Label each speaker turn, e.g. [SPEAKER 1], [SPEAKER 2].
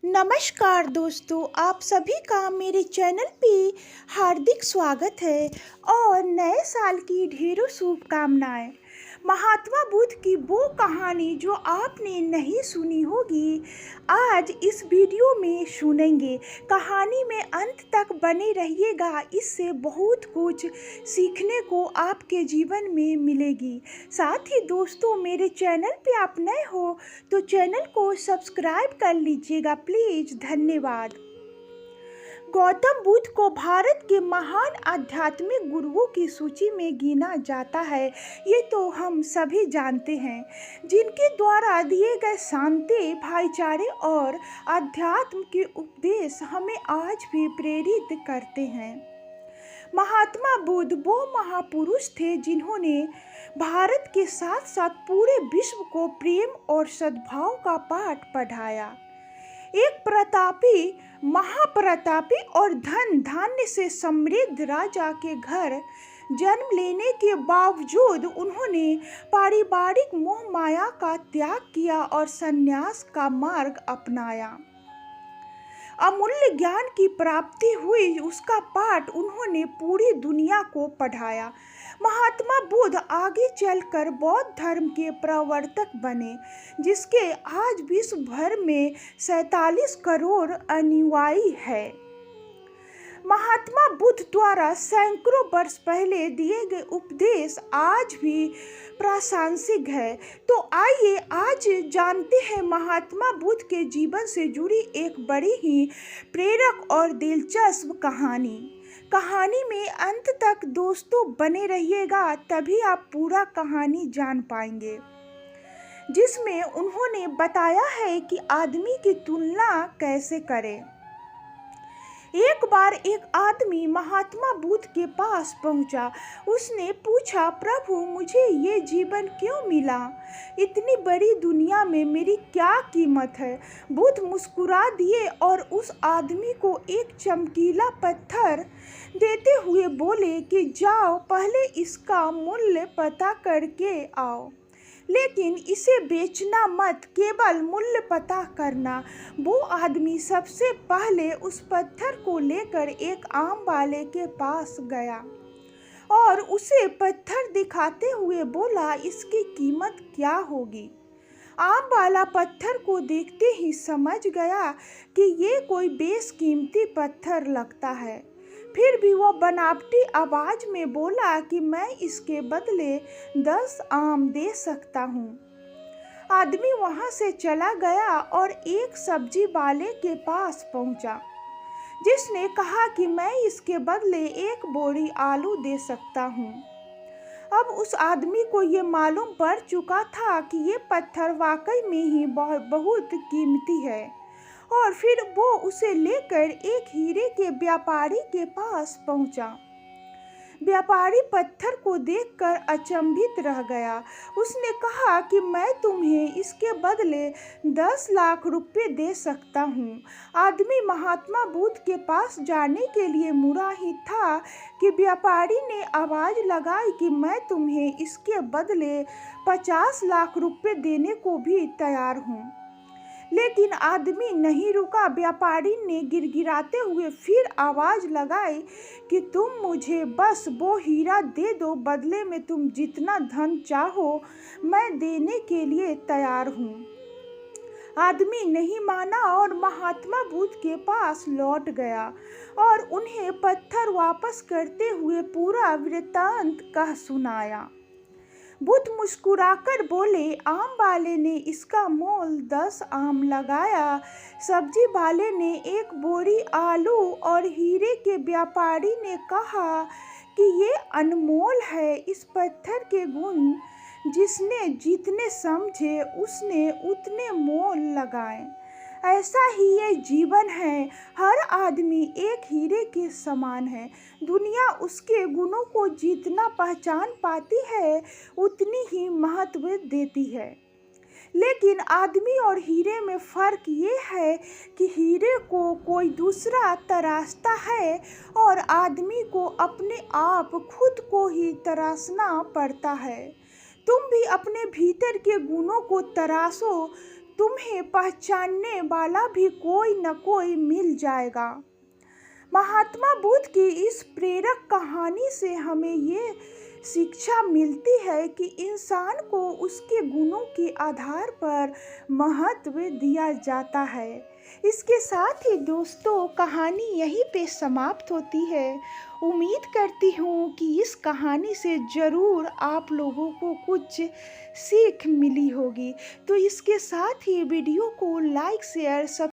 [SPEAKER 1] नमस्कार दोस्तों, आप सभी का मेरे चैनल पे हार्दिक स्वागत है और नए साल की ढेरों शुभकामनाएं। महात्मा बुद्ध की वो कहानी जो आपने नहीं सुनी होगी, आज इस वीडियो में सुनेंगे। कहानी में अंत तक बने रहिएगा, इससे बहुत कुछ सीखने को आपके जीवन में मिलेगी। साथ ही दोस्तों, मेरे चैनल पे आप नए हो तो चैनल को सब्सक्राइब कर लीजिएगा प्लीज। धन्यवाद। गौतम बुद्ध को भारत के महान आध्यात्मिक गुरुओं की सूची में गिना जाता है, ये तो हम सभी जानते हैं, जिनके द्वारा दिए गए शांति, भाईचारे और अध्यात्म के उपदेश हमें आज भी प्रेरित करते हैं। महात्मा बुद्ध वो महापुरुष थे जिन्होंने भारत के साथ साथ पूरे विश्व को प्रेम और सद्भाव का पाठ पढ़ाया। एक प्रतापी, महाप्रतापी और धन धान्य से समृद्ध राजा के घर जन्म लेने के बावजूद उन्होंने पारिवारिक मोह माया का त्याग किया और संन्यास का मार्ग अपनाया। अमूल्य ज्ञान की प्राप्ति हुई, उसका पाठ उन्होंने पूरी दुनिया को पढ़ाया। महात्मा बुद्ध आगे चलकर बौद्ध धर्म के प्रवर्तक बने, जिसके आज विश्व भर में 47 करोड़ अनुयायी है। महात्मा बुद्ध द्वारा सैकड़ों वर्ष पहले दिए गए उपदेश आज भी प्रासंगिक है। तो आइए आज जानते हैं महात्मा बुद्ध के जीवन से जुड़ी एक बड़ी ही प्रेरक और दिलचस्प कहानी में अंत तक दोस्तों बने रहिएगा, तभी आप पूरा कहानी जान पाएंगे, जिसमें उन्होंने बताया है कि आदमी की तुलना कैसे करें। एक बार एक आदमी महात्मा बुद्ध के पास पहुंचा। उसने पूछा, प्रभु मुझे ये जीवन क्यों मिला? इतनी बड़ी दुनिया में मेरी क्या कीमत है? बुद्ध मुस्कुरा दिए और उस आदमी को एक चमकीला पत्थर देते हुए बोले कि जाओ, पहले इसका मूल्य पता करके आओ, लेकिन इसे बेचना मत, केवल मूल्य पता करना। वो आदमी सबसे पहले उस पत्थर को लेकर एक आम वाले के पास गया और उसे पत्थर दिखाते हुए बोला, इसकी कीमत क्या होगी? आम वाला पत्थर को देखते ही समझ गया कि ये कोई बेशकीमती पत्थर लगता है। फिर भी वो बनावटी आवाज में बोला कि मैं इसके बदले 10 आम दे सकता हूँ। आदमी वहाँ से चला गया और एक सब्जी वाले के पास पहुँचा, जिसने कहा कि मैं इसके बदले 1 बोरी आलू दे सकता हूँ। अब उस आदमी को ये मालूम पड़ चुका था कि ये पत्थर वाकई में ही बहुत कीमती है, और फिर वो उसे लेकर एक हीरे के व्यापारी के पास पहुंचा। व्यापारी पत्थर को देखकर अचंभित रह गया। उसने कहा कि मैं तुम्हें इसके बदले 10 लाख रुपए दे सकता हूँ। आदमी महात्मा बुद्ध के पास जाने के लिए मुड़ा ही था कि व्यापारी ने आवाज लगाई कि मैं तुम्हें इसके बदले 50 लाख रुपए देने को भी तैयार हूँ। लेकिन आदमी नहीं रुका। व्यापारी ने गिड़गिड़ाते हुए फिर आवाज लगाई कि तुम मुझे बस वो हीरा दे दो, बदले में तुम जितना धन चाहो मैं देने के लिए तैयार हूँ। आदमी नहीं माना और महात्मा बुद्ध के पास लौट गया और उन्हें पत्थर वापस करते हुए पूरा वृत्तांत कह सुनाया। बुद्ध मुस्कुराकर बोले, आम वाले ने इसका मोल 10 आम लगाया, सब्जी वाले ने 1 बोरी आलू और हीरे के व्यापारी ने कहा कि ये अनमोल है। इस पत्थर के गुण जिसने जितने समझे उसने उतने मोल लगाए। ऐसा ही ये जीवन है, हर आदमी एक हीरे के समान है। दुनिया उसके गुणों को जितना पहचान पाती है उतनी ही महत्व देती है। लेकिन आदमी और हीरे में फ़र्क ये है कि हीरे को कोई दूसरा तराशता है और आदमी को अपने आप खुद को ही तराशना पड़ता है। तुम भी अपने भीतर के गुणों को तराशो, तुम्हें पहचानने वाला भी कोई न कोई मिल जाएगा। महात्मा बुद्ध की इस प्रेरक कहानी से हमें ये शिक्षा मिलती है कि इंसान को उसके गुणों के आधार पर महत्व दिया जाता है। इसके साथ ही दोस्तों कहानी यहीं पे समाप्त होती है। उम्मीद करती हूँ कि इस कहानी से ज़रूर आप लोगों को कुछ सीख मिली होगी। तो इसके साथ ही वीडियो को लाइक शेयर